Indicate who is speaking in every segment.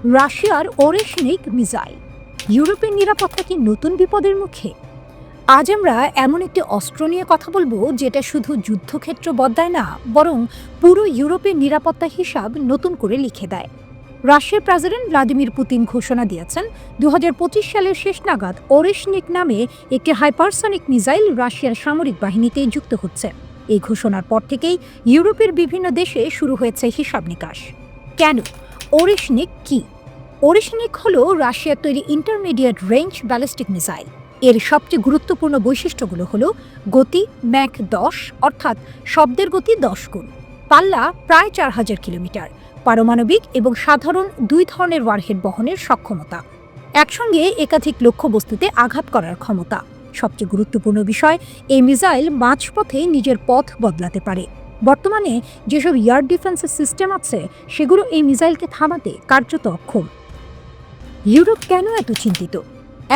Speaker 1: রাশিয়ার Oreshnik missile, ইউরোপের নিরাপত্তা কি নতুন বিপদের মুখে? আজ আমরা এমন একটি অস্ত্র নিয়ে কথা বলবো যেটা শুধু যুদ্ধক্ষেত্র বদলায় না, বরং পুরো ইউরোপের নিরাপত্তা হিসাব নতুন করে লিখে দেয়। রাশিয়ার প্রেসিডেন্ট ভ্লাদিমির পুতিন ঘোষণা দিয়েছেন 2025 সালের শেষ নাগাদ ওরেশনিক নামে একটি হাইপারসনিক মিসাইল রাশিয়ার সামরিক বাহিনীতে যুক্ত হচ্ছে। এই ঘোষণার পর থেকেই ইউরোপের বিভিন্ন দেশে শুরু হয়েছে হিসাব নিকাশ। কেন? ওরেশনিক কি? ওরেশনিক হলো রাশিয়ার তৈরি ইন্টারমিডিয়েট রেঞ্জ ব্যালিস্টিক মিসাইল। এর সবচেয়ে গুরুত্বপূর্ণ বৈশিষ্ট্যগুলো হলো গতি ম্যাক 10, অর্থাৎ শব্দের গতি 10 গুণ, পাল্লা প্রায় 4000 কিলোমিটার, পারমাণবিক এবং সাধারণ দুই ধরনের ওয়ারহেড বহনের সক্ষমতা, একসঙ্গে একাধিক লক্ষ্যবস্তুতে আঘাত করার ক্ষমতা। সবচেয়ে গুরুত্বপূর্ণ বিষয়, এই মিসাইল মাঝপথে নিজের পথ বদলাতে পারে। বর্তমানে যেসব এয়ার ডিফেন্সের সিস্টেম আছে সেগুলো এই মিসাইলকে থামাতে কার্যত অক্ষম। ইউরোপ কেন এত চিন্তিত?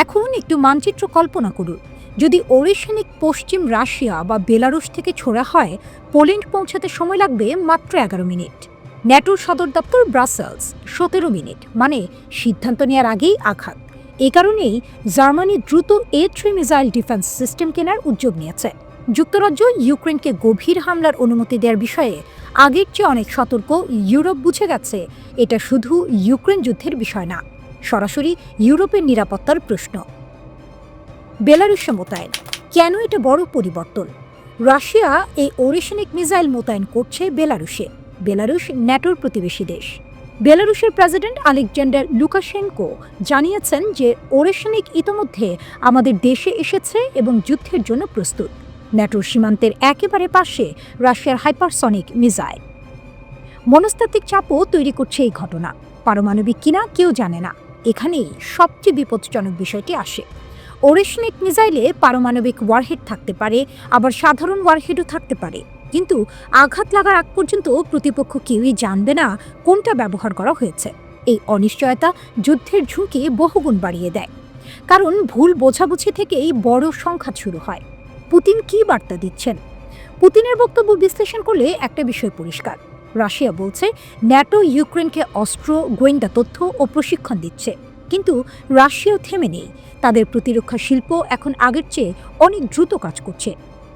Speaker 1: এখন একটু মানচিত্র কল্পনা করুন। যদি ওরেশনিক পশ্চিম রাশিয়া বা বেলারুশ থেকে ছোড়া হয়, পোল্যান্ড পৌঁছাতে সময় লাগবে মাত্র 11 মিনিট। ন্যাটোর সদর দপ্তর ব্রাসেলস 17 মিনিট, মানে সিদ্ধান্ত নেওয়ার আগেই আঘাত। এ কারণেই জার্মানি দ্রুত A3 মিসাইল ডিফেন্স সিস্টেম কেনার উদ্যোগ নিয়েছে। যুক্তরাজ্য ইউক্রেনকে গভীর হামলার অনুমতি দেওয়ার বিষয়ে আগের চেয়ে অনেক সতর্ক। ইউরোপ বুঝে গেছে এটা শুধু ইউক্রেন যুদ্ধের বিষয় না, সরাসরি ইউরোপের নিরাপত্তার প্রশ্ন। বেলারুশে মোতায়েন কেন এটা বড় পরিবর্তন? রাশিয়া এই ওরেশনিক মিসাইল মোতায়েন করছে বেলারুশে। বেলারুশ ন্যাটোর প্রতিবেশী দেশ। বেলারুশের প্রেসিডেন্ট আলেকজান্ডার লুকাশেনকো জানিয়েছেন যে ওরেশনিক ইতোমধ্যে আমাদের দেশে এসেছে এবং যুদ্ধের জন্য প্রস্তুত। ন্যাটোর সীমান্তের একেবারে পাশে রাশিয়ার হাইপারসনিক মিসাইল। মনস্তাত্ত্বিক চাপও তৈরি করছে এই ঘটনা। পারমাণবিক কিনা কেউ জানে না, এখানেই সবচেয়ে বিপজ্জনক বিষয়টি আসে। ওরেশনিক মিসাইলে পারমাণবিক ওয়ারহেড থাকতে পারে, আবার সাধারণ ওয়ারহেডও থাকতে পারে, কিন্তু আঘাত লাগার আগ পর্যন্ত প্রতিপক্ষ কেউই জানবে না কোনটা ব্যবহার করা হয়েছে। এই অনিশ্চয়তা যুদ্ধের ঝুঁকি বহুগুণ বাড়িয়ে দেয়, কারণ ভুল বোঝাবুঝি থেকেই বড় সংঘাত শুরু হয়। পুতিন কি বার্তা দিচ্ছেন? পুতিনের বক্তব্য বিশ্লেষণ করলে একটা বিষয় পরিষ্কার। রাশিয়া বলছে ন্যাটো ইউক্রেনকে অস্ত্র, গোয়েন্দা তথ্য ও প্রশিক্ষণ দিচ্ছে, কিন্তু রাশিয়াও থেমে নেই। তাদের প্রতিরক্ষা শিল্প এখন আগের চেয়ে অনেক দ্রুত কাজ করছে।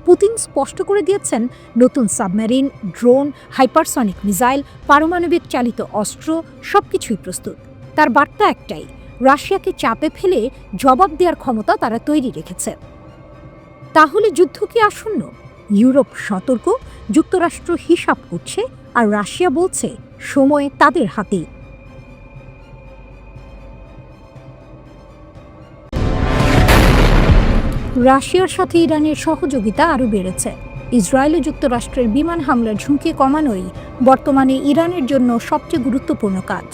Speaker 1: পুতিন স্পষ্ট করে দিয়েছেন নতুন সাবমেরিন, ড্রোন, হাইপারসনিক মিসাইল, পারমাণবিক চালিত অস্ত্র সবকিছুই প্রস্তুত। তার বার্তা একটাই, রাশিয়াকে চাপে ফেলে জবাব দেওয়ার ক্ষমতা তারা তৈরি রেখেছে। তাহলে যুদ্ধ কি আসন্ন? ইউরোপ সতর্ক, যুক্তরাষ্ট্র হিসাব করছে, আর রাশিয়া বলছে সময় তাদের হাতেই। রাশিয়ার সাথে ইরানের সহযোগিতা আরও বেড়েছে। ইসরায়েল ও যুক্তরাষ্ট্রের বিমান হামলার ঝুঁকি কমানোই বর্তমানে ইরানের জন্য সবচেয়ে গুরুত্বপূর্ণ কাজ।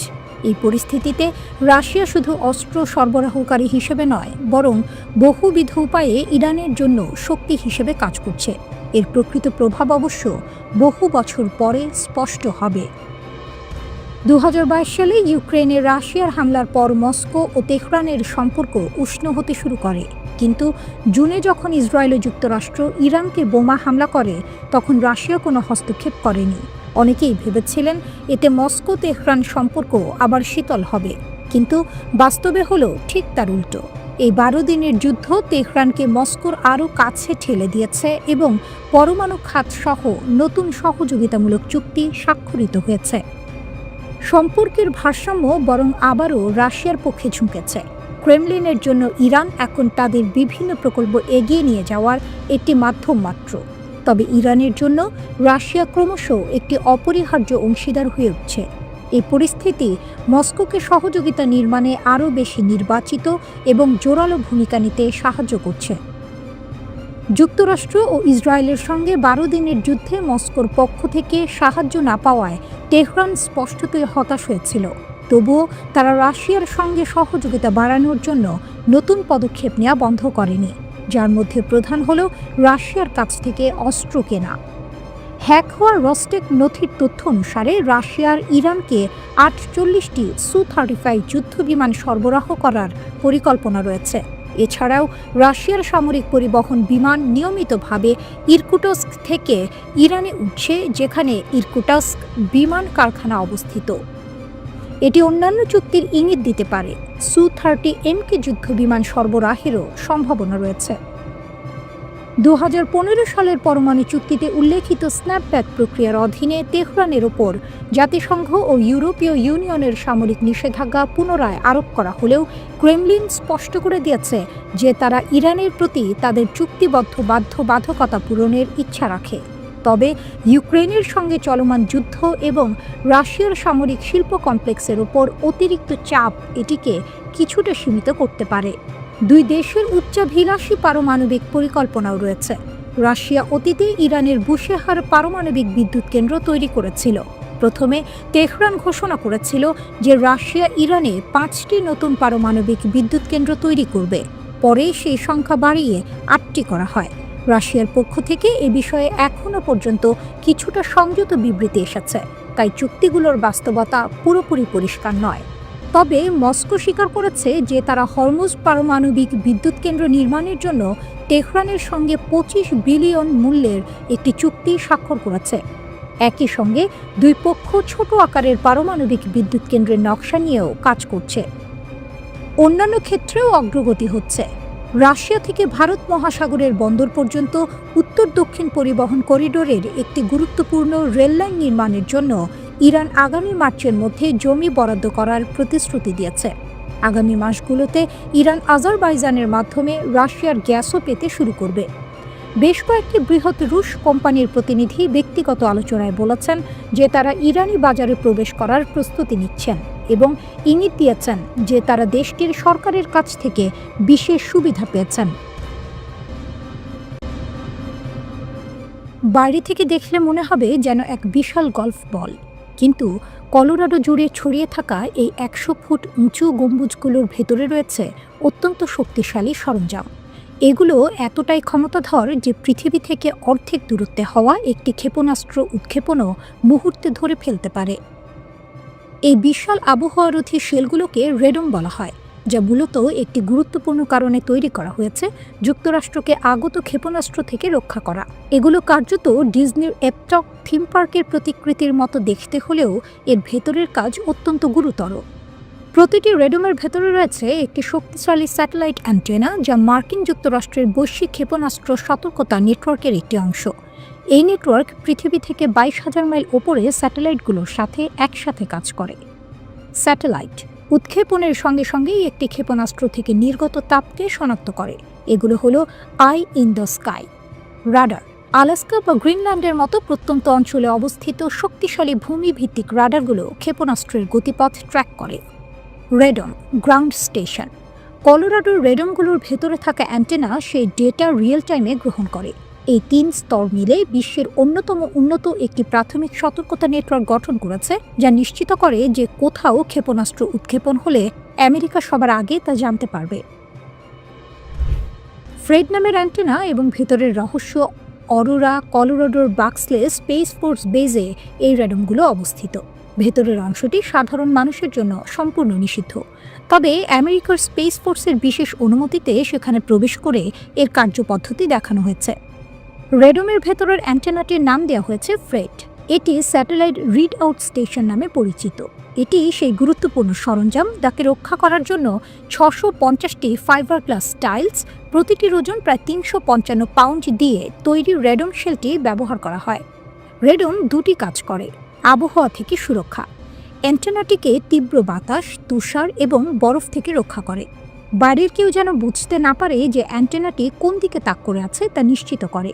Speaker 1: এই পরিস্থিতিতে রাশিয়া শুধু অস্ত্র সরবরাহকারী হিসেবে নয়, বরং বহুবিধ উপায়ে ইরানের জন্য শক্তি হিসেবে কাজ করছে। এর প্রকৃত প্রভাব অবশ্য বহু বছর পরে স্পষ্ট হবে। 2022 সালে ইউক্রেনে রাশিয়ার হামলার পর মস্কো ও তেহরানের সম্পর্ক উষ্ণ হতে শুরু করে, কিন্তু জুনে যখন ইসরায়েল ও যুক্তরাষ্ট্র ইরানকে বোমা হামলা করে, তখন রাশিয়া কোনো হস্তক্ষেপ করেনি। অনেকেই ভেবেছিলেন এতে মস্কো তেহরান সম্পর্ক আবার শীতল হবে, কিন্তু বাস্তবে হলো ঠিক তার উল্টো। এই 12 দিনের যুদ্ধ তেহরানকে মস্কোর আরও কাছে ঠেলে দিয়েছে এবং পরমাণু খাত সহ নতুন সহযোগিতামূলক চুক্তি স্বাক্ষরিত হয়েছে। সম্পর্কের ভারসাম্য বরং আবারও রাশিয়ার পক্ষে ঝুঁকেছে। ক্রেমলিনের জন্য ইরান এখন তাদের বিভিন্ন প্রকল্প এগিয়ে নিয়ে যাওয়ার একটি মাধ্যম মাত্র। তবে ইরানের জন্য রাশিয়া ক্রমশ একটি অপরিহার্য অংশীদার হয়ে উঠছে। এই পরিস্থিতি মস্কোকে সহযোগিতা নির্মাণে আরও বেশি নির্বাচিত এবং জোরালো ভূমিকা নিতে সাহায্য করছে। যুক্তরাষ্ট্র ও ইসরায়েলের সঙ্গে 12 দিনের যুদ্ধে মস্কোর পক্ষ থেকে সাহায্য না পাওয়ায় তেহরান স্পষ্টতই হতাশ হয়েছিল। তবুও তারা রাশিয়ার সঙ্গে সহযোগিতা বাড়ানোর জন্য নতুন পদক্ষেপ নেওয়া বন্ধ করেনি, যার মধ্যে প্রধান হল রাশিয়ার কাছ থেকে অস্ত্র কেনা। হ্যাক হওয়া রস্টেক নথির তথ্য অনুসারে রাশিয়ার ইরানকে 48টি Su-35 যুদ্ধবিমান সরবরাহ করার পরিকল্পনা রয়েছে। এছাড়াও রাশিয়ার সামরিক পরিবহন বিমান নিয়মিতভাবে ইরকুটস্ক থেকে ইরানে উঠছে, যেখানে ইরকুটস্ক বিমান কারখানা অবস্থিত। এটি অন্যান্য চুক্তির ইঙ্গিত দিতে পারে। Su-30MK যুদ্ধ বিমান সরবরাহেরও সম্ভাবনা রয়েছে। 2015 সালের পরমাণু চুক্তিতে উল্লেখিত স্ন্যাপব্যাক প্রক্রিয়ার অধীনে তেহরানের ওপর জাতিসংঘ ও ইউরোপীয় ইউনিয়নের সামরিক নিষেধাজ্ঞা পুনরায় আরোপ করা হলেও ক্রেমলিন স্পষ্ট করে দিয়েছে যে তারা ইরানের প্রতি তাদের চুক্তিবদ্ধ বাধ্যবাধকতা পূরণের ইচ্ছা রাখে। তবে ইউক্রেনের সঙ্গে চলমান যুদ্ধ এবং রাশিয়ার সামরিক শিল্প কমপ্লেক্সের ওপর অতিরিক্ত চাপ এটিকে কিছুটা সীমিত করতে পারে। দুই দেশের উচ্চাভিলাষী পারমাণবিক পরিকল্পনাও রয়েছে। রাশিয়া অতীতে ইরানের বুশেহার পারমাণবিক বিদ্যুৎ কেন্দ্র তৈরি করেছিল। প্রথমে তেহরান ঘোষণা করেছিল যে রাশিয়া ইরানে 5টি নতুন পারমাণবিক বিদ্যুৎ কেন্দ্র তৈরি করবে। পরে সেই সংখ্যা বাড়িয়ে 8টি করা হয়। রাশিয়ার পক্ষ থেকে এ বিষয়ে এখনও পর্যন্ত কিছুটা সংযত বিবৃতি এসেছে, তাই চুক্তিগুলোর বাস্তবতা পুরোপুরি পরিষ্কার নয়। তবে মস্কো স্বীকার করেছে যে তারা হরমুজ পারমাণবিক বিদ্যুৎ কেন্দ্র নির্মাণের জন্য তেহরানের সঙ্গে 25 বিলিয়ন মূল্যের একটি চুক্তি স্বাক্ষর করেছে। একই সঙ্গে দুই পক্ষ ছোট আকারের পারমাণবিক বিদ্যুৎ কেন্দ্রের নকশা নিয়েও কাজ করছে। অন্যান্য ক্ষেত্রেও অগ্রগতি হচ্ছে। রাশিয়া থেকে ভারত মহাসাগরের বন্দর পর্যন্ত উত্তর দক্ষিণ পরিবহন করিডোরের একটি গুরুত্বপূর্ণ রেললাইন নির্মাণের জন্য ইরান আগামী মার্চের মধ্যে জমি বরাদ্দ করার প্রতিশ্রুতি দিয়েছে। আগামী মাসগুলোতে ইরান আজারবাইজানের মাধ্যমে রাশিয়ার গ্যাসও পেতে শুরু করবে। বেশ কয়েকটি বৃহৎ রুশ কোম্পানির প্রতিনিধি ব্যক্তিগত আলোচনায় বলেছেন যে তারা ইরানি বাজারে প্রবেশ করার প্রস্তুতি নিচ্ছেন এবং ইঙ্গিত দিয়েছেন যে তারা দেশটির সরকারের কাছ থেকে বিশেষ সুবিধা পেয়েছেন। বাইরে থেকে দেখলে মনে হবে যেন এক বিশাল গল্ফ বল, কিন্তু কলোরাডো জুড়ে ছড়িয়ে থাকা এই 100 ফুট উঁচু গম্বুজগুলোর ভেতরে রয়েছে অত্যন্ত শক্তিশালী সরঞ্জাম। এগুলো এতটাই ক্ষমতাধর যে পৃথিবী থেকে অর্ধেক দূরত্বে হওয়া একটি ক্ষেপণাস্ত্র উৎক্ষেপণও মুহূর্তে ধরে ফেলতে পারে। এই বিশাল আবহাওয়ারোধী শেলগুলোকে রেডম বলা হয়, যা মূলত একটি গুরুত্বপূর্ণ কারণে তৈরি করা হয়েছে যুক্তরাষ্ট্রকে আগত ক্ষেপণাস্ত্র থেকে রক্ষা করা। এগুলো কার্যত ডিজনির এপটক থিম পার্কের প্রতিকৃতির মতো দেখতে হলেও এর ভেতরের কাজ অত্যন্ত গুরুতর। প্রতিটি রেডমের ভেতরে রয়েছে একটি শক্তিশালী স্যাটেলাইট অ্যান্টেনা, যা মার্কিন যুক্তরাষ্ট্রের বৈশ্বিক ক্ষেপণাস্ত্র সতর্কতা নেটওয়ার্কের একটি অংশ। এই নেটওয়ার্ক পৃথিবী থেকে 22,000 মাইল ওপরে স্যাটেলাইটগুলোর সাথে একসাথে কাজ করে। স্যাটেলাইট উৎক্ষেপণের সঙ্গে সঙ্গেই একটি ক্ষেপণাস্ত্র থেকে নির্গত তাপকে শনাক্ত করে। এগুলো হলো I in the sky radar. Alaska বা গ্রিনল্যান্ডের মতো প্রত্যন্ত অঞ্চলে অবস্থিত শক্তিশালী ভূমিভিত্তিক রাডারগুলো ক্ষেপণাস্ত্রের গতিপথ ট্র্যাক করে। রেডম গ্রাউন্ড স্টেশন। কলোরাডোর রেডমগুলোর ভেতরে থাকা অ্যান্টেনা সেই ডেটা রিয়েল টাইমে গ্রহণ করে। এই 3 স্তর মিলে বিশ্বের অন্যতম উন্নত একটি প্রাথমিক সতর্কতা নেটওয়ার্ক গঠন করেছে, যা নিশ্চিত করে যে কোথাও ক্ষেপণাস্ত্র উৎক্ষেপণ হলে আমেরিকা সবার আগে তা জানতে পারবে। ফ্রেড নামের অ্যান্টেনা এবং ভেতরের রহস্য অরোরা কলোরাডোর বাক্সলে স্পেস ফোর্স বেজে এই রেডমগুলো অবস্থিত। ভেতরের অংশটি সাধারণ মানুষের জন্য সম্পূর্ণ নিষিদ্ধ, তবে আমেরিকার স্পেস ফোর্সের বিশেষ অনুমতিতে সেখানে প্রবেশ করে এর কার্যপদ্ধতি দেখানো হয়েছে। রেডমের ভেতরের অ্যান্টেনাটির নাম দেওয়া হয়েছে ফ্রেড। এটি স্যাটেলাইট রিড আউট স্টেশন নামে পরিচিত। এটি সেই গুরুত্বপূর্ণ সরঞ্জাম যাকে রক্ষা করার জন্য 650টি ফাইবার গ্লাস টাইলস, প্রতিটির ওজন প্রায় 355 পাউন্ড দিয়ে তৈরি রেডম শেলটি ব্যবহার করা হয়। রেডম দুটি কাজ করে: আবহাওয়া থেকে সুরক্ষা। অ্যান্টেনাটিকে তীব্র বাতাস, তুষার এবং বরফ থেকে রক্ষা করে। বাইরের কেউ যেন বুঝতে না পারে যে অ্যান্টেনাটি কোন দিকে তাক করে আছে তা নিশ্চিত করে।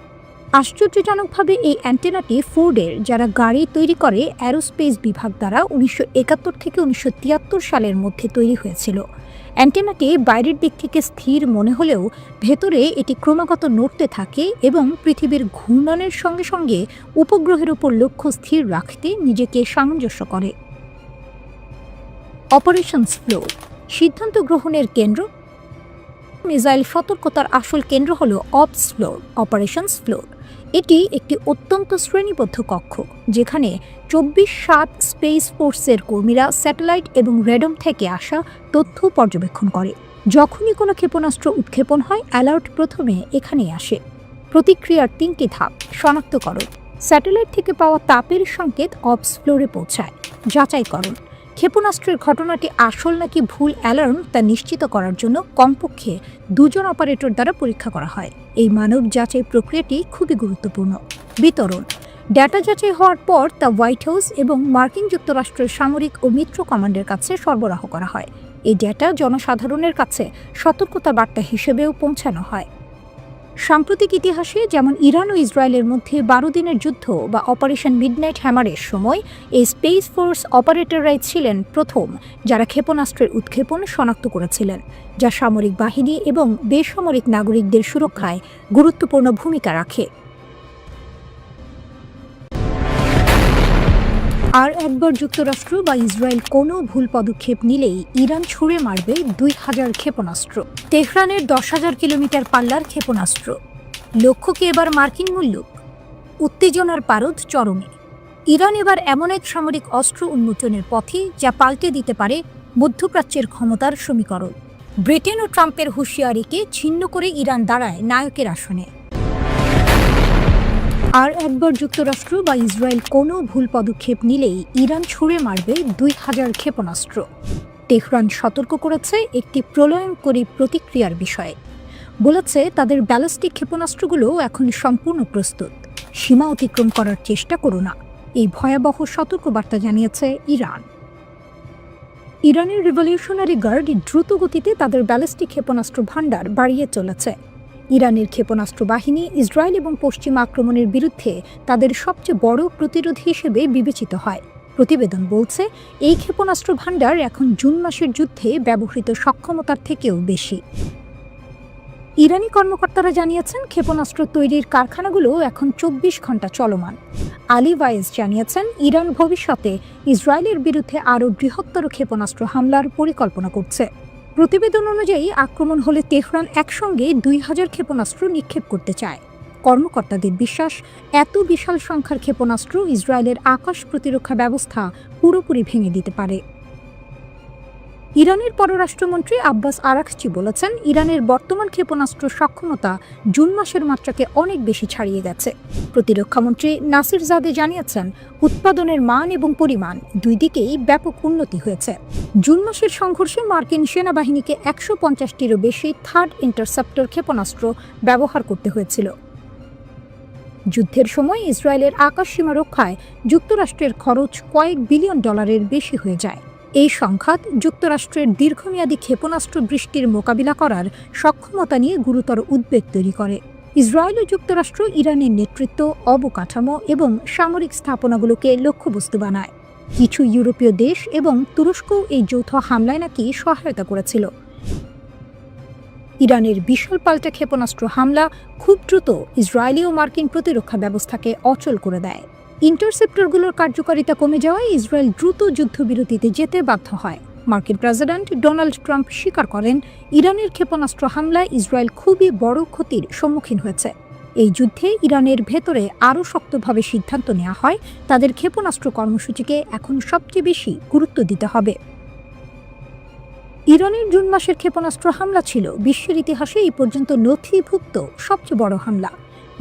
Speaker 1: আশ্চর্যজনকভাবে এই অ্যান্টেনাটি ফোর্ডের, যারা গাড়ি তৈরি করে, অ্যারোস্পেস বিভাগ দ্বারা 1971 থেকে 1973 সালের মধ্যে তৈরি হয়েছিল। অ্যান্টেনাটি বাইরের দিক থেকে স্থির মনে হলেও ভেতরে এটি ক্রমাগত নড়তে থাকে এবং পৃথিবীর ঘূর্ণনের সঙ্গে সঙ্গে উপগ্রহের উপর লক্ষ্য স্থির রাখতে নিজেকে সামঞ্জস্য করে। অপারেশনস ফ্লোর সিদ্ধান্ত গ্রহণের কেন্দ্র। মিসাইল সতর্কতার আসল কেন্দ্র হল অপস ফ্লোর, অপারেশনস ফ্লোর। এটি একটি অত্যন্ত শ্রেণীবদ্ধ কক্ষ, যেখানে 24/7 স্পেস ফোর্সের কর্মীরা স্যাটেলাইট এবং রেডম থেকে আসা তথ্য পর্যবেক্ষণ করে। যখনই কোনো ক্ষেপণাস্ত্র উৎক্ষেপণ হয়, অ্যালার্ট প্রথমে এখানেই আসে। প্রতিক্রিয়ার 3টি ধাপ: শনাক্তকরণ, স্যাটেলাইট থেকে পাওয়া তাপের সংকেত অপস ফ্লোরে পৌঁছায়; যাচাইকরণ, ক্ষেপণাস্ত্রের ঘটনাটি আসল নাকি ভুল অ্যালার্ম তা নিশ্চিত করার জন্য কমপক্ষে 2 জন অপারেটর দ্বারা পরীক্ষা করা হয়। এই মানব যাচাই প্রক্রিয়াটি খুবই গুরুত্বপূর্ণ। বিতরণ ডেটা যাচাই হওয়ার পর তা হোয়াইট হাউস এবং মার্কিন যুক্তরাষ্ট্রের সামরিক ও মিত্র কমান্ডের কাছে সরবরাহ করা হয়। এই ডেটা জনসাধারণের কাছে সতর্কতা বার্তা হিসেবেও পৌঁছানো হয়। সাম্প্রতিক ইতিহাসে যেমন ইরান ও ইসরায়েলের মধ্যে 12 দিনের যুদ্ধ বা অপারেশন মিডনাইট হ্যামারের সময় এই স্পেস ফোর্স অপারেটররাই ছিলেন প্রথম যারা ক্ষেপণাস্ত্রের উৎক্ষেপণ শনাক্ত করেছিলেন, যা সামরিক বাহিনী এবং বেসামরিক নাগরিকদের সুরক্ষায় গুরুত্বপূর্ণ ভূমিকা রাখে। আর একবার যুক্তরাষ্ট্র বা ইসরায়েল কোনো ভুল পদক্ষেপ নিলেই ইরান ছুঁড়ে মারবে 2000 ক্ষেপণাস্ত্র। তেহরানের 10,000 কিলোমিটার পাল্লার ক্ষেপণাস্ত্র। লক্ষ্য কি এবার মার্কিন মুল্লুক? উত্তেজনার পারদ চরমে। ইরান এবার এমন এক সামরিক অস্ত্র উন্মোচনের পথে যা পাল্টে দিতে পারে মধ্যপ্রাচ্যের ক্ষমতার সমীকরণ। ব্রিটেন ও ট্রাম্পের হুঁশিয়ারিকে ছিন্ন করে ইরান দাঁড়ায় নায়কের আসনে। আর একবার যুক্তরাষ্ট্র বা ইসরায়েল কোনো ভুল পদক্ষেপ নিলেই ইরান ছুঁড়ে মারবে 2000 ক্ষেপণাস্ত্র। তেহরান সতর্ক করেছে একটি প্রলয়ঙ্করী প্রতিক্রিয়ার বিষয়ে। বলেছে তাদের ব্যালিস্টিক ক্ষেপণাস্ত্রগুলো এখন সম্পূর্ণ প্রস্তুত, সীমা অতিক্রম করার চেষ্টা করো না। এই ভয়াবহ সতর্কবার্তা জানিয়েছে ইরান। ইরানের রিভলিউশনারি গার্ড দ্রুত গতিতে তাদের ব্যালিস্টিক ক্ষেপণাস্ত্র ভাণ্ডার বাড়িয়ে চলেছে। ইরানের ক্ষেপণাস্ত্র বাহিনী ইসরায়েল এবং পশ্চিমা আক্রমণের বিরুদ্ধে তাদের সবচেয়ে বড় প্রতিরোধ হিসেবে বিবেচিত হয়। প্রতিবেদন বলছে এই ক্ষেপণাস্ত্র ভাণ্ডার এখন জুন মাসের যুদ্ধে ব্যবহৃত সক্ষমতার থেকেও বেশি। ইরানি কর্মকর্তারা জানিয়েছেন ক্ষেপণাস্ত্র তৈরির কারখানাগুলো এখন 24 ঘন্টা চলমান। আলী ভাইজ জানিয়েছেন ইরান ভবিষ্যতে ইসরায়েলের বিরুদ্ধে আরও বৃহত্তর ক্ষেপণাস্ত্র হামলার পরিকল্পনা করছে। প্রতিবেদন অনুযায়ী আক্রমণ হলে তেহরান একসঙ্গে 2000 ক্ষেপণাস্ত্র নিক্ষেপ করতে চায়। কর্মকর্তাদের বিশ্বাস, এত বিশাল সংখ্যার ক্ষেপণাস্ত্র ইসরায়েলের আকাশ প্রতিরক্ষা ব্যবস্থা পুরোপুরি ভেঙে দিতে পারে। ইরানের পররাষ্ট্রমন্ত্রী আব্বাস আরাকচি বলেছেন ইরানের বর্তমান ক্ষেপণাস্ত্র সক্ষমতা জুন মাসের মাত্রাকে অনেক বেশি ছাড়িয়ে গেছে। প্রতিরক্ষামন্ত্রী নাসির জাদে জানিয়েছেন উৎপাদনের মান এবং পরিমাণ দুই দিকেই ব্যাপক উন্নতি হয়েছে। জুন মাসের সংঘর্ষে মার্কিন সেনাবাহিনীকে 150টিরও বেশি থার্ড ইন্টারসেপ্টর ক্ষেপণাস্ত্র ব্যবহার করতে হয়েছিল। যুদ্ধের সময় ইসরায়েলের আকাশসীমা রক্ষায় যুক্তরাষ্ট্রের খরচ কয়েক বিলিয়ন ডলারের বেশি হয়ে যায়। এই সংঘাত যুক্তরাষ্ট্রের দীর্ঘমেয়াদী ক্ষেপণাস্ত্র বৃষ্টির মোকাবিলা করার সক্ষমতা নিয়ে গুরুতর উদ্বেগ তৈরি করে। ইসরায়েল ও যুক্তরাষ্ট্র ইরানের নেতৃত্ব, অবকাঠামো এবং সামরিক স্থাপনাগুলোকে লক্ষ্যবস্তু বানায়। কিছু ইউরোপীয় দেশ এবং তুরস্কও এই যৌথ হামলায় নাকি সহায়তা করেছিল। ইরানের বিশাল পাল্টা ক্ষেপণাস্ত্র হামলা খুব দ্রুত ইসরায়েলি ও মার্কিন প্রতিরক্ষা ব্যবস্থাকে অচল করে দেয়। ইন্টারসেপ্টরগুলোর কার্যকারিতা কমে যাওয়ায় ইসরায়েল দ্রুত যুদ্ধবিরতিতে যেতে বাধ্য হয়। মার্কিন প্রেসিডেন্ট ডোনাল্ড ট্রাম্প স্বীকার করেন ইরানের ক্ষেপণাস্ত্র হামলায় ইসরায়েল খুবই বড় ক্ষতির সম্মুখীন হয়েছে। এই যুদ্ধে ইরানের ভেতরে আরও শক্তভাবে সিদ্ধান্ত নেওয়া হয় তাদের ক্ষেপণাস্ত্র কর্মসূচিকে এখন সবচেয়ে বেশি গুরুত্ব দিতে হবে। ইরানের জুন মাসের ক্ষেপণাস্ত্র হামলা ছিল বিশ্বের ইতিহাসে এই পর্যন্ত নথিভুক্ত সবচেয়ে বড় হামলা।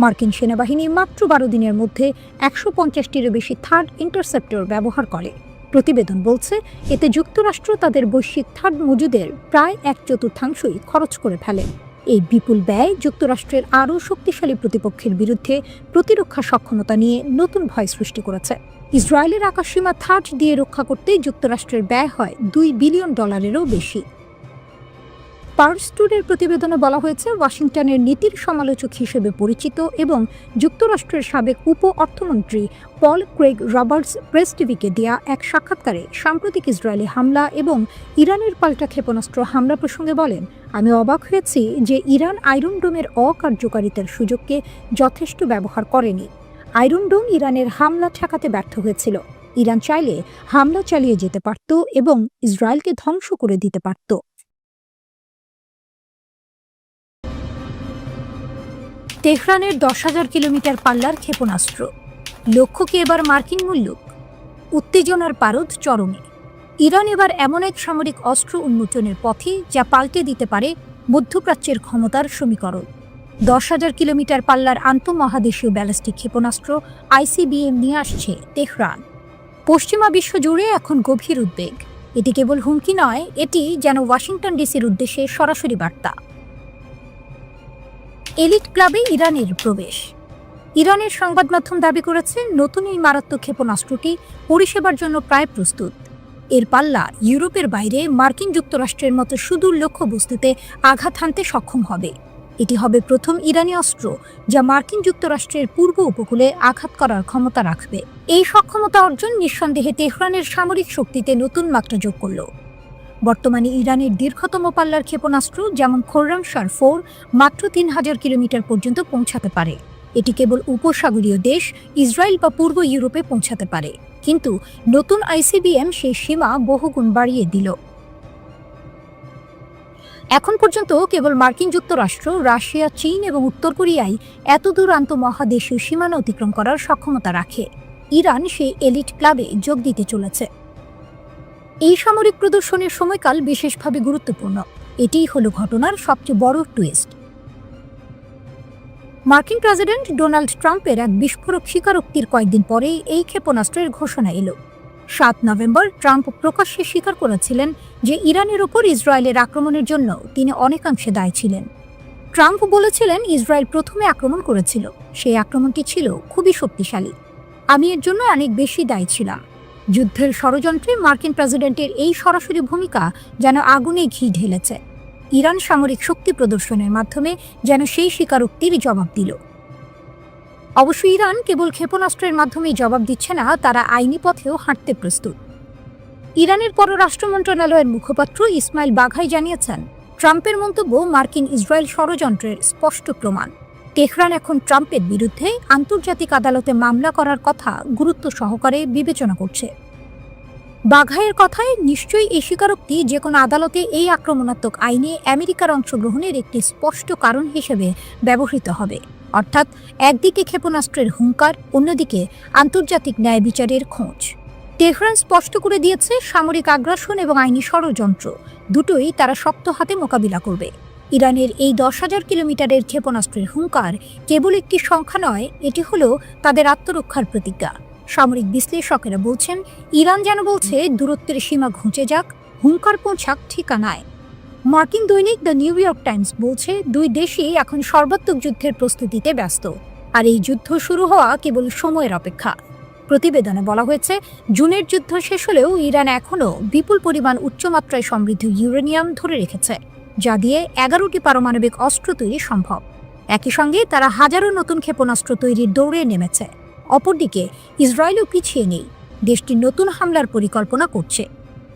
Speaker 1: মার্কিন সেনাবাহিনী মাত্র 12 দিনের মধ্যে 150টিরও বেশি থার্ড ইন্টারসেপ্টর ব্যবহার করে। প্রতিবেদন বলছে এতে যুক্তরাষ্ট্র তাদের বৈশ্বিক থার্ড মজুদের প্রায় 1/4 খরচ করে ফেলে। এই বিপুল ব্যয় যুক্তরাষ্ট্রের আরও শক্তিশালী প্রতিপক্ষের বিরুদ্ধে প্রতিরক্ষা সক্ষমতা নিয়ে নতুন ভয় সৃষ্টি করেছে। ইসরায়েলের আকাশসীমা থার্ড দিয়ে রক্ষা করতে যুক্তরাষ্ট্রের ব্যয় হয় $2 বিলিয়নেরও বেশি। পার্স টুডের প্রতিবেদনে বলা হয়েছে ওয়াশিংটনের নীতির সমালোচক হিসেবে পরিচিত এবং যুক্তরাষ্ট্রের সাবেক উপ অর্থমন্ত্রী পল ক্রেগ রবার্টস প্রেস টিভিকে দেয়া এক সাক্ষাৎকারে সাম্প্রতিক ইসরায়েলি হামলা এবং ইরানের পাল্টা ক্ষেপণাস্ত্র হামলা প্রসঙ্গে বলেন, আমি অবাক হয়েছি যে ইরান আয়রন ডোমের অকার্যকারিতার সুযোগকে যথেষ্ট ব্যবহার করেনি। আয়রন ডোম ইরানের হামলা ঠেকাতে ব্যর্থ হয়েছিল। ইরান চাইলে হামলা চালিয়ে যেতে পারত এবং ইসরায়েলকে ধ্বংস করে দিতে পারত। তেহরানের 10,000 কিলোমিটার পাল্লার ক্ষেপণাস্ত্র। লক্ষ্য কি এবার মার্কিন মুল্লুক? উত্তেজনার পারদ চরমে। ইরান এবার এমন এক সামরিক অস্ত্র উন্মোচনের পথে যা পাল্টে দিতে পারে মধ্যপ্রাচ্যের ক্ষমতার সমীকরণ। 10,000 কিলোমিটার পাল্লার আন্তঃমহাদেশীয় ব্যালিস্টিক ক্ষেপণাস্ত্র ICBM নিয়ে আসছে তেহরান। পশ্চিমা বিশ্ব জুড়ে এখন গভীর উদ্বেগ। এটি কেবল হুমকি নয়, এটি যেন ওয়াশিংটন ডিসির উদ্দেশ্যে সরাসরি বার্তা। এলিট ক্লাবে ইরানের প্রবেশ। ইরানের সংবাদ মাধ্যম দাবি করেছে নতুন এই মারাত্মক ক্ষেপণাস্ত্রটি পরিষেবার জন্য প্রায় প্রস্তুত। এর পাল্লা ইউরোপের বাইরে মার্কিন যুক্তরাষ্ট্রের মতো সুদূর লক্ষ্যবস্তুতে আঘাত হানতে সক্ষম হবে। এটি হবে প্রথম ইরানি অস্ত্র যা মার্কিন যুক্তরাষ্ট্রের পূর্ব উপকূলে আঘাত করার ক্ষমতা রাখবে। এই সক্ষমতা অর্জন নিঃসন্দেহে তেহরানের সামরিক শক্তিতে নতুন মাত্রা যোগ করল। বর্তমানে ইরানের দীর্ঘতম পাল্লার ক্ষেপণাস্ত্র যেমন খোররামশার-4 মাত্র 3000 কিলোমিটার পর্যন্ত পৌঁছাতে পারে। এটি কেবল উপসাগরীয় দেশ ইসরায়েল বা পূর্ব ইউরোপে পৌঁছাতে পারে, কিন্তু নতুন আইসিবিএম সেই সীমা বহুগুণ বাড়িয়ে দিল। এখন পর্যন্ত কেবল মার্কিন যুক্তরাষ্ট্র, রাশিয়া, চীন এবং উত্তর কোরিয়াই এতদূর আন্তঃমহাদেশীয় সীমানা অতিক্রম করার সক্ষমতা রাখে। ইরান সেই এলিট ক্লাবে যোগ দিতে চলেছে। এই সামরিক প্রদর্শনের সময়কাল বিশেষভাবে গুরুত্বপূর্ণ। এটিই হলো ঘটনার সবচেয়ে বড় টুইস্ট। মার্কিন প্রেসিডেন্ট ডোনাল্ড ট্রাম্পের এক বিস্ফোরক স্বীকারোক্তির কয়েকদিন পরেই এই ক্ষেপণাস্ত্রের ঘোষণা এলো। 7 নভেম্বর ট্রাম্প প্রকাশ্যে স্বীকার করেছিলেন যে ইরানের ওপর ইসরায়েলের আক্রমণের জন্য তিনি অনেকাংশে দায়ী ছিলেন। ট্রাম্প বলেছিলেন, ইসরায়েল প্রথমে আক্রমণ করেছিল, সেই আক্রমণটি ছিল খুবই শক্তিশালী, আমি এর জন্য অনেক বেশি দায়ী ছিলাম। যুদ্ধের ষড়যন্ত্রে মার্কিন প্রেসিডেন্টের এই সরাসরি ভূমিকা যেন আগুনে ঘি ঢেলেছে। ইরান সামরিক শক্তি প্রদর্শনের মাধ্যমে যেন সেই স্বীকারোক্তির জবাব দিল। অবশ্য ইরান কেবল ক্ষেপণাস্ত্রের মাধ্যমেই জবাব দিচ্ছে না, তারা আইনি পথেও হাঁটতে প্রস্তুত। ইরানের পররাষ্ট্র মন্ত্রণালয়ের মুখপাত্র ইসমাইল বাঘাই জানিয়েছেন, ট্রাম্পের মন্তব্য মার্কিন ইসরায়েল ষড়যন্ত্রের স্পষ্ট প্রমাণ। তেহরান এখন ট্রাম্পের বিরুদ্ধে আন্তর্জাতিক আদালতে মামলা করার কথা গুরুত্ব সহকারে বিবেচনা করছে। বাঘাইয়ের কথায় নিশ্চয়ই এই স্বীকারোক্তি যে কোনো আদালতে এই আক্রমণাত্মক আইনে আমেরিকার অংশগ্রহণের একটি স্পষ্ট কারণ হিসেবে ব্যবহৃত হবে। অর্থাৎ একদিকে ক্ষেপণাস্ত্রের হুঙ্কার, অন্যদিকে আন্তর্জাতিক ন্যায় বিচারের খোঁজ। তেহরান স্পষ্ট করে দিয়েছে, সামরিক আগ্রাসন এবং আইনি ষড়যন্ত্র দুটোই তারা শক্ত হাতে মোকাবিলা করবে। ইরানের এই 10,000 কিলোমিটারের ক্ষেপণাস্ত্রের হুঙ্কার কেবল একটি সংখ্যা নয়, এটি হলো তাদের আত্মরক্ষার প্রতিজ্ঞা। সামরিক বিশ্লেষকেরা বলছেন, ইরান যেন বলছে, দূরত্বের সীমা ঘুঁচে যাক, হুঙ্কার পৌঁছাক ঠিকানায়। মার্কিন দৈনিক দ্য নিউ ইয়র্ক টাইমস বলছে, দুই দেশই এখন সর্বাত্মক যুদ্ধের প্রস্তুতিতে ব্যস্ত, আর এই যুদ্ধ শুরু হওয়া কেবল সময়ের অপেক্ষা। প্রতিবেদনে বলা হয়েছে, জুনের যুদ্ধ শেষ হলেও ইরান এখনও বিপুল পরিমাণ উচ্চমাত্রায় সমৃদ্ধ ইউরেনিয়াম ধরে রেখেছে, যা দিয়ে 11টি পারমাণবিক অস্ত্র তৈরি সম্ভব। একই সঙ্গে তারা হাজারো নতুন ক্ষেপণাস্ত্র তৈরির দৌড়ে নেমেছে। অপরদিকে ইসরায়েলও পিছিয়ে নেই, দেশটি নতুন হামলার পরিকল্পনা করছে।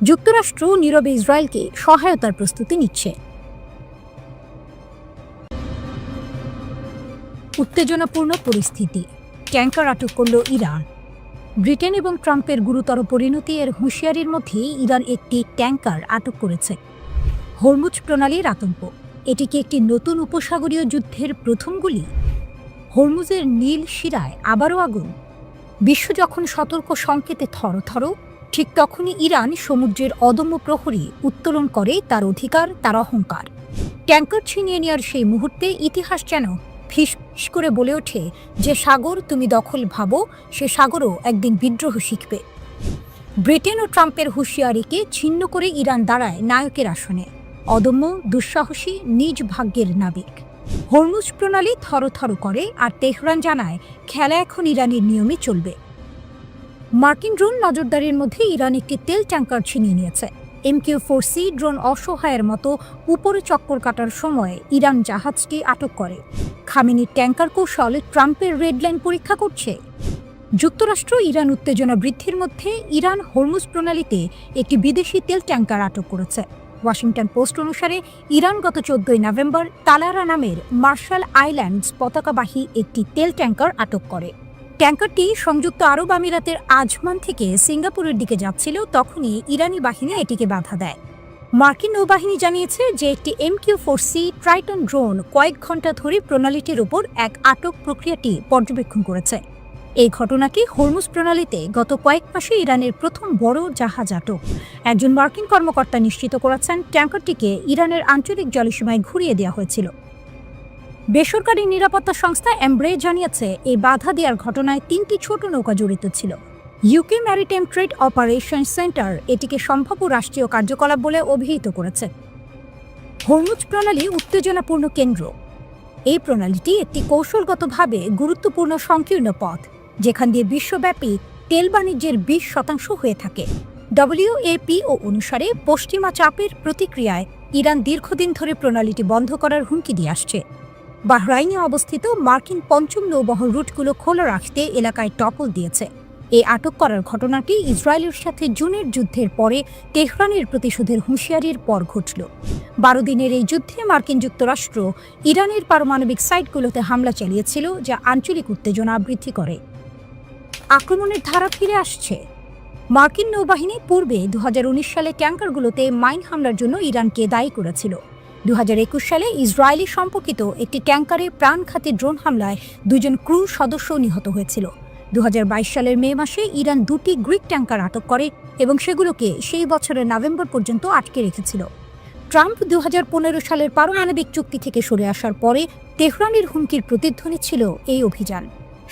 Speaker 1: যুক্তরাষ্ট্র নীরবে ইসরায়েলকে সহায়তার প্রস্তুতি নিচ্ছে। উত্তেজনাপূর্ণ পরিস্থিতি, ট্যাঙ্কার আটক করল ইরান। ব্রিটেন এবং ট্রাম্পের গুরুতর পরিণতি এর হুঁশিয়ারির মধ্যেই ইরান একটি ট্যাঙ্কার আটক করেছে। হরমুজ প্রণালীর আতঙ্ক, এটি কি একটি নতুন উপসাগরীয় যুদ্ধের প্রথম গুলি? হরমুজের নীল শিরায় আবারও আগুন। বিশ্ব যখন সতর্ক সংকেতে থরথর, ঠিক তখনই ইরান সমুদ্রের অদম্য প্রহরী উত্তোলন করে তার অধিকার, তার অহংকার। ট্যাঙ্কার ছিনিয়ে নেওয়ার সেই মুহূর্তে ইতিহাস যেন ফিস করে বলে ওঠে, যে সাগর তুমি দখল ভাবো, সে সাগরও একদিন বিদ্রোহ শিখবে। ব্রিটেন ও ট্রাম্পের হুঁশিয়ারিকে ছিন্ন করে ইরান দাঁড়ায় নায়কের আসনে, অদম্য, দুঃসাহসী, নিজ ভাগ্যের নাবিক। হরমুজ প্রণালী থরথর করে, আর তেহরান জানায়, খেলা এখন ইরানের নিয়মে চলবে। মার্কিন ড্রোন নজরদারির মধ্যে ইরান একটি তেল ট্যাঙ্কার ছিনিয়ে নিয়েছে। MQ-4C ড্রোন অসহায়ের মতো উপরে চক্কর কাটার সময় ইরান জাহাজটি আটক করে। খামেনির ট্যাঙ্কার কৌশল ট্রাম্পের রেড লাইন পরীক্ষা করছে। যুক্তরাষ্ট্র ইরান উত্তেজনা বৃদ্ধির মধ্যে ইরান হরমুজ প্রণালীতে একটি বিদেশি তেল ট্যাঙ্কার আটক করেছে। ওয়াশিংটন পোস্ট অনুসারে ইরান গত 14 নভেম্বর তালারা নামের মার্শাল আইল্যান্ডস পতাকাবাহী একটি তেল ট্যাঙ্কার আটক করে। ট্যাঙ্কারটি সংযুক্ত আরব আমিরাতের আজমান থেকে সিঙ্গাপুরের দিকে যাচ্ছিল, তখনই ইরানি বাহিনী এটিকে বাধা দেয়। মার্কিন নৌবাহিনী জানিয়েছে যে একটি MQ-4C ট্রাইটন ড্রোন কয়েক ঘন্টা ধরে প্রণালীটির উপর এক আটক প্রক্রিয়াটি পর্যবেক্ষণ করেছে। এই ঘটনাটি হরমুজ প্রণালীতে গত কয়েক মাসে ইরানের প্রথম বড় জাহাজ আটক। একজন মার্কিন কর্মকর্তা নিশ্চিত করেছেন, ট্যাঙ্কারটিকে ইরানের আঞ্চলিক জলসীমায় ঘুরিয়ে দেওয়া হয়েছিল। বেসরকারি নিরাপত্তা সংস্থা এমব্রে জানিয়েছে, এই বাধা দেওয়ার ঘটনায় 3টি ছোট নৌকা জড়িত ছিল। UK maritime trade operation centre এটিকে সম্ভাব্য রাষ্ট্রীয় কার্যকলাপ বলে অভিহিত করেছে। হরমুজ প্রণালী উত্তেজনাপূর্ণ কেন্দ্র। এই প্রণালীটি একটি কৌশলগতভাবে গুরুত্বপূর্ণ সংকীর্ণ পথ, যেখান দিয়ে বিশ্বব্যাপী তেল বাণিজ্যের 20% হয়ে থাকে। WAPO অনুসারে পশ্চিমা চাপের প্রতিক্রিয়ায় ইরান দীর্ঘদিন ধরে প্রণালীটি বন্ধ করার হুমকি দিয়ে আসছে। বাহরাইনে অবস্থিত মার্কিন পঞ্চম নৌবহর রুটগুলো খোলা রাখতে এলাকায় টপল দিয়েছে। এই আটক করার ঘটনাটি ইসরায়েলের সাথে জুনের যুদ্ধের পরে তেহরানের প্রতিশোধের হুঁশিয়ারির পর ঘটল। 12 দিনের এই যুদ্ধে মার্কিন যুক্তরাষ্ট্র ইরানের পারমাণবিক সাইটগুলোতে হামলা চালিয়েছিল, যা আঞ্চলিক উত্তেজনা বৃদ্ধি করে। আক্রমণের ধারা ফিরে আসছে। মার্কিন নৌবাহিনী পূর্বে 2019 সালে ট্যাঙ্কারগুলোতে মাইন হামলার জন্য ইরানকে দায়ী করেছিল। 2021 সালে ইসরায়েলি সম্পর্কিত একটি ট্যাঙ্কারে প্রাণঘাতী ড্রোন হামলায় 2 ক্রু সদস্য নিহত হয়েছিল। 2022 সালের মে মাসে ইরান 2টি গ্রিক ট্যাঙ্কার আটক করে এবং সেগুলোকে সেই বছরের নভেম্বর পর্যন্ত আটকে রেখেছিল। ট্রাম্প 2015 সালের পারমাণবিক চুক্তি থেকে সরে আসার পরে তেহরানের হুমকির প্রতিধ্বনি ছিল এই অভিযান।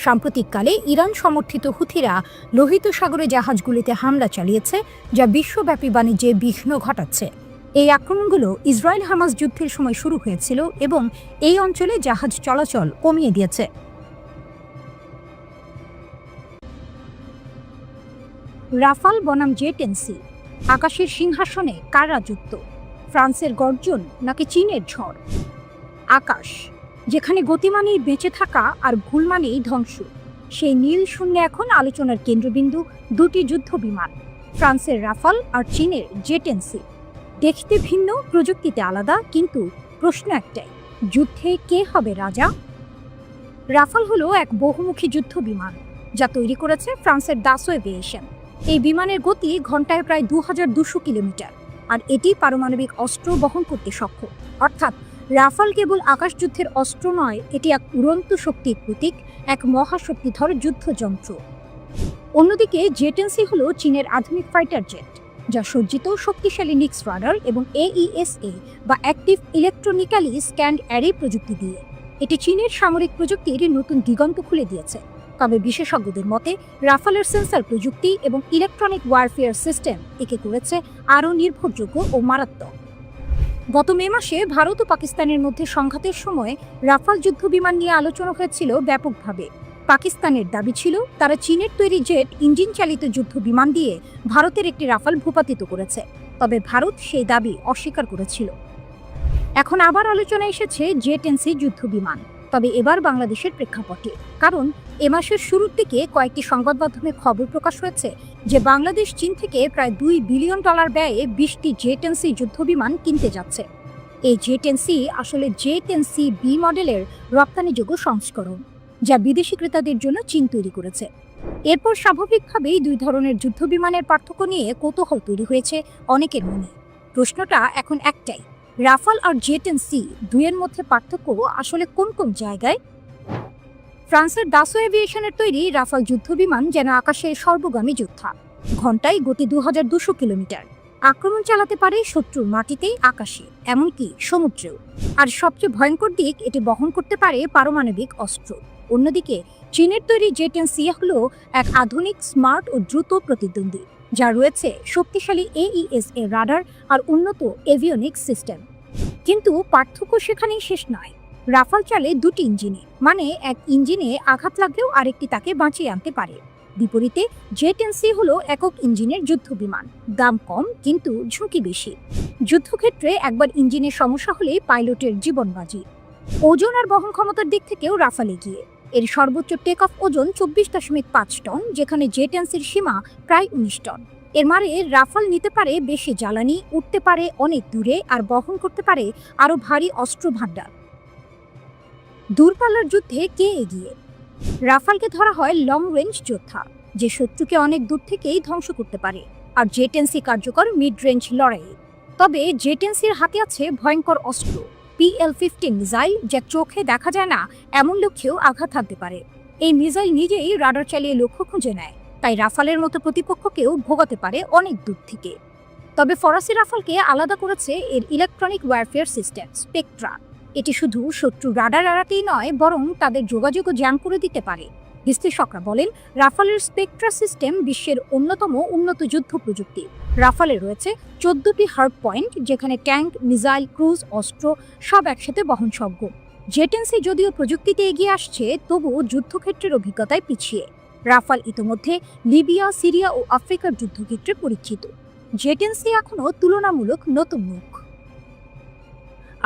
Speaker 1: সাম্প্রতিককালে ইরান সমর্থিত হুথিরা লোহিত সাগরে জাহাজগুলিতে হামলা চালিয়েছে, যা বিশ্বব্যাপী বাণিজ্যে বিঘ্ন ঘটাচ্ছে। এই আক্রমণগুলো ইসরায়েল হামাস যুদ্ধের সময় শুরু হয়েছিল এবং এই অঞ্চলে জাহাজ চলাচল কমিয়ে দিয়েছে। রাফাল বনাম জেটেন্সি, আকাশের সিংহাসনে কার রাজত্ব? ফ্রান্সের গর্জন নাকি চীনের ঝড়? আকাশ, যেখানে গতি মানেই বেঁচে থাকা আর ভুল মানেই ধ্বংস, সেই নীল শূন্যে এখন আলোচনার কেন্দ্রবিন্দু 2টি যুদ্ধ বিমান, ফ্রান্সের রাফাল আর চীনের জেটেন্সি। দেখতে ভিন্ন, প্রযুক্তিতে আলাদা, কিন্তু প্রশ্ন একটাই, যুদ্ধে কে হবে রাজা? রাফাল হলো এক বহুমুখী যুদ্ধ বিমান, যা তৈরি করেছে ফ্রান্সের দাসো এভিয়েশন। এই বিমানের গতি ঘন্টায় প্রায় 2200 কিলোমিটার, আর এটি পারমাণবিক অস্ত্র বহন করতে সক্ষম। অর্থাৎ রাফাল কেবল আকাশযুদ্ধের অস্ত্র নয়, এটি এক উড়ন্ত শক্তির প্রতীক, এক মহাশক্তিধর যুদ্ধযন্ত্র। অন্যদিকে জেটেন্সি হলো চীনের আধুনিক ফাইটার জেট, যা সজ্জিত শক্তিশালী নিক্স রাডার এবং AESA বা অ্যাক্টিভ ইলেকট্রনিক্যালি স্ক্যান্ড অ্যারে প্রযুক্তি দিয়ে। এটি চীনের সামরিক প্রযুক্তির নতুন দিগন্ত খুলে দিয়েছে। তবে বিশেষজ্ঞদের মতে রাফালের সেন্সর প্রযুক্তি এবং ইলেকট্রনিক ওয়ারফেয়ার সিস্টেম একে করেছে আরও নির্ভরযোগ্য ও মারাত্মক। গত মে মাসে ভারত ও পাকিস্তানের মধ্যে সংঘাতের সময় রাফাল যুদ্ধবিমান নিয়ে আলোচনা হয়েছিল ব্যাপকভাবে। পাকিস্তানের দাবি ছিল তারা চীনের তৈরি জেট ইঞ্জিন চালিত যুদ্ধ বিমান দিয়ে ভারতের একটি রাফাল ভূপাতিত করেছে, তবে ভারত সেই দাবি অস্বীকার করেছিল। এখন আবার আলোচনায় এসেছে জেটেন্সি যুদ্ধ বিমান, তবে এবার বাংলাদেশের প্রেক্ষাপটে। কারণ এ মাসের শুরুর দিকে কয়েকটি সংবাদ মাধ্যমে খবর প্রকাশ হয়েছে যে বাংলাদেশ চীন থেকে প্রায় $2 বিলিয়ন ব্যয়ে 20টি জেটেন্সি যুদ্ধ বিমান কিনতে যাচ্ছে। এই জেটেন্সি আসলে জেটেন্সি বি মডেলের রপ্তানিযোগ্য সংস্করণ, যা বিদেশি ক্রেতাদের জন্য চীন তৈরি করেছে। এরপর স্বাভাবিকভাবেই 2 ধরনের যুদ্ধ বিমানের পার্থক্য নিয়ে কৌতূহল তৈরি হয়েছে অনেকের মনে। প্রশ্নটা এখন একটাই, রাফাল আর জেটেন্সি দুইয়ের মধ্যে পার্থক্য আসলে কোন কোন জায়গায়? ফ্রান্সের দাসো এভিয়েশনের তৈরি রাফাল যুদ্ধ বিমান যেন আকাশের সর্বগামী যোদ্ধা। ঘন্টায় গতি 2200 কিলোমিটার, আক্রমণ চালাতে পারে শত্রুর মাটিতে, আকাশে, এমনকি সমুদ্রেও। আর সবচেয়ে ভয়ঙ্কর দিক, এটি বহন করতে পারে পারমাণবিক অস্ত্র। অন্যদিকে চীনের তৈরি জেটেন্সি হলো এক আধুনিক, স্মার্ট ও দ্রুত প্রতিদ্বন্দ্বী, যা রয়েছে শক্তিশালী AESA রাডার আর উন্নত এভিওনিক্স সিস্টেম। কিন্তু পার্থক্য সেখানেই শেষ নয়। রাফাল চলে 2টি ইঞ্জিনে, মানে এক ইঞ্জিনে আঘাত লাগলেও আরেকটি তাকে বাঁচিয়ে আনতে পারে। বিপরীতে জেটেন্সি হলো একক ইঞ্জিনের যুদ্ধ বিমান, দাম কম কিন্তু ঝুঁকি বেশি। যুদ্ধক্ষেত্রে একবার ইঞ্জিনের সমস্যা হলে পাইলটের জীবন বাজি। ওজন আর বহন ক্ষমতার দিক থেকেও রাফাল এগিয়ে। এর সর্বোচ্চ টেক অফ ওজন 24.5 টন, যেখানে জেটেন্সির সীমা প্রায় 19 টন। এর মানে রাফাল নিতে পারে বেশি জ্বালানি, উঠতে পারে অনেক দূরে, আর বহন করতে পারে আরও ভারী অস্ত্র ভাণ্ডার। দূরপাল্লার যুদ্ধে কে এগিয়ে? রাফালকে ধরা হয় লং রেঞ্জ যোদ্ধা, যে শত্রুকে অনেক দূর থেকেই ধ্বংস করতে পারে, আর জেটেন্সি কার্যকর মিড রেঞ্জ লড়াইয়ে। তবে জেটেন্সির হাতে আছে ভয়ঙ্কর অস্ত্র, PL-15 মিসাইল, যা চোখে দেখা যায় না এমন লক্ষ্যেও আঘাত হানতে পারে। এই মিসাইল নিজেই রাডার চালিয়ে লক্ষ্য খুঁজে নেয়, তাই রাফালের মতো প্রতিপক্ষকেও ভোগাতে পারে অনেক দূর থেকে। তবে ফরাসি রাফালকে আলাদা করেছে এর ইলেকট্রনিক ওয়ারফেয়ার সিস্টেম স্পেকট্রা। এটি শুধু শত্রু রাডার এড়াতেই নয়, বরং তাদের যোগাযোগও জ্যাম করে দিতে পারে। বিশ্লেষকরা বলেন, রাফালের স্পেকট্রা সিস্টেম বিশ্বের অন্যতম উন্নত যুদ্ধ প্রযুক্তি। রাফালে রয়েছে 14টি হার্ড পয়েন্ট, যেখানে ট্যাঙ্ক, মিসাইল, ক্রুজ, অস্ত্র সব একসাথে বহনযোগ্য। জেটেন্সি যদিও প্রযুক্তিতে এগিয়ে আসছে, তবুও যুদ্ধক্ষেত্রের অভিজ্ঞতায় পিছিয়ে। রাফাল ইতোমধ্যে লিবিয়া, সিরিয়া ও আফ্রিকার যুদ্ধক্ষেত্রে পরিচিত। জেটেন্সি এখনও তুলনামূলক নতুন মুখ।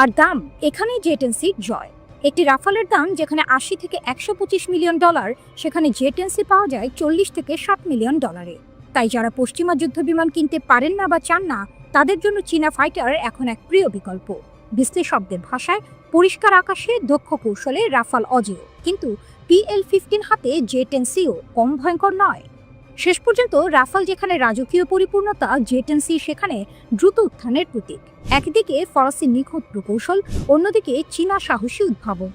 Speaker 1: আর দাম, এখানেই জেটেন্সির জয়। একটি রাফালের দাম যেখানে 80 থেকে 125 মিলিয়ন ডলার, সেখানে জেটেন্সি পাওয়া যায় 40 থেকে 60 মিলিয়ন ডলারে। তাই যারা পশ্চিমা যুদ্ধ বিমান কিনতে পারেন না বা চান না, তাদের জন্য চীনা ফাইটার এখন এক প্রিয় বিকল্প। বিশ্লেষকদের ভাষায়, পরিষ্কার আকাশে দক্ষ কৌশলে রাফাল অজেয়, কিন্তু PL-15 হাতে জেটেন্সিও কম ভয়ঙ্কর নয়। শেষ পর্যন্ত রাফাল যেখানে রাজকীয় পরিপূর্ণতা, জেটেন্সি সেখানে দ্রুত উত্থানের প্রতীক। একদিকে ফরাসি নিখুঁত প্রকৌশল, অন্যদিকে চীনা সাহসী উদ্ভাবন।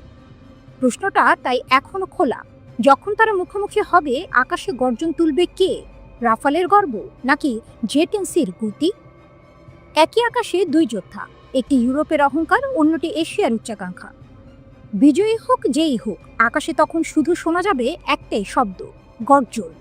Speaker 1: প্রশ্নটা তাই এখনো খোলা, যখন তারা মুখোমুখি হবে, আকাশে গর্জন তুলবে কে? রাফালের গর্ব নাকি জেটেন্সির গতি? একই আকাশে দুই যোদ্ধা, একটি ইউরোপের অহংকার, অন্যটি এশিয়ার উচ্চাকাঙ্ক্ষা। বিজয়ী হোক যেই হোক, আকাশে তখন শুধু শোনা যাবে একটাই শব্দ, গর্জন।